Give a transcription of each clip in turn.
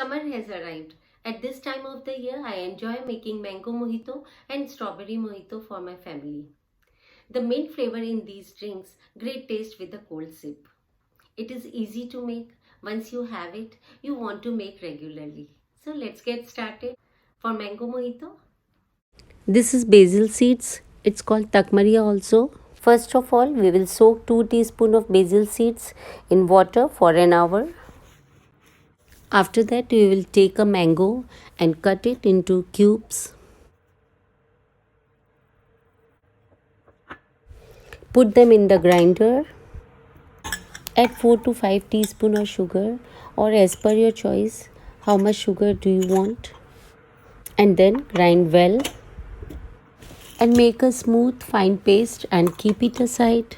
Summer has arrived. At this time of the year, I enjoy making mango mojito and strawberry mojito for my family. The mint flavor in these drinks, great taste with a cold sip. It is easy to make. Once you have it, you want to make regularly. So let's get started. For mango mojito, this is basil seeds. It's called takmaria also. First of all, we will soak 2 teaspoons of basil seeds in water for an hour. After that, we will take a mango and cut it into cubes. Put them in the grinder. Add 4 to 5 teaspoons of sugar, or as per your choice, how much sugar do you want. And then grind well and make a smooth fine paste and keep it aside.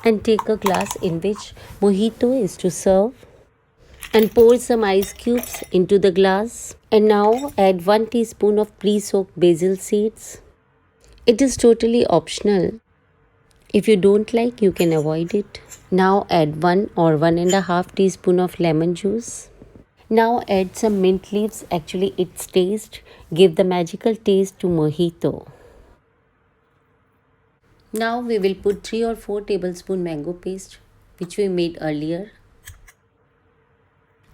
And take a glass in which mojito is to serve. And pour some ice cubes into the glass. And now add 1 teaspoon of pre-soaked basil seeds. It is totally optional. If you don't like, you can avoid it. Now add 1 or 1.5 teaspoon of lemon juice. Now add some mint leaves. Actually, its taste give the magical taste to mojito. Now we will put 3 or 4 tablespoon mango paste which we made earlier.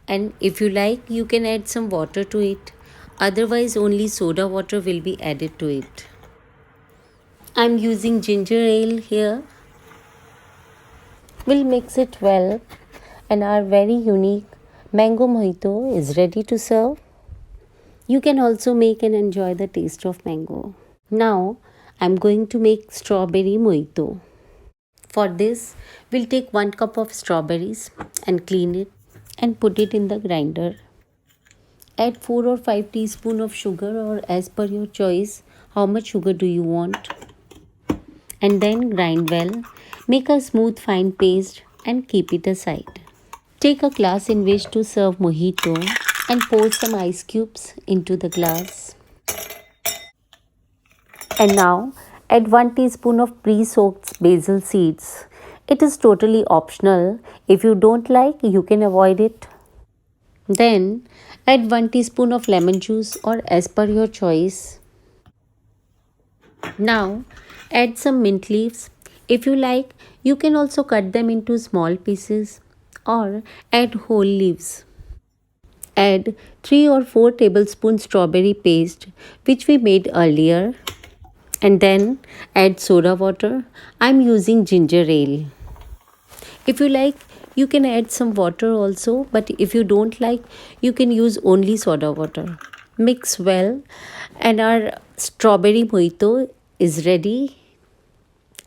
And if you like, you can add some water to it. Otherwise, only soda water will be added to it. I'm using ginger ale here. We'll mix it well, and our very unique mango mojito is ready to serve. You can also make and enjoy the taste of mango. Now, I'm going to make strawberry mojito. For this, we'll take 1 cup of strawberries and clean it and put it in the grinder. Add 4 or 5 teaspoons of sugar, or as per your choice, how much sugar do you want. And then grind well. Make a smooth fine paste and keep it aside. Take a glass in which to serve mojito and pour some ice cubes into the glass. And now add 1 teaspoon of pre-soaked basil seeds. It is totally optional. If you don't like, you can avoid it. Then add 1 teaspoon of lemon juice, or as per your choice. Now add some mint leaves. If you like, you can also cut them into small pieces or add whole leaves. Add 3 or 4 tablespoons strawberry paste which we made earlier. And then add soda water. I'm using ginger ale. If you like, you can add some water also, but if you don't like, you can use only soda water. Mix well, and our strawberry mojito is ready.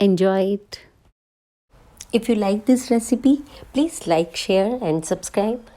Enjoy it. If you like this recipe, please like, share and subscribe.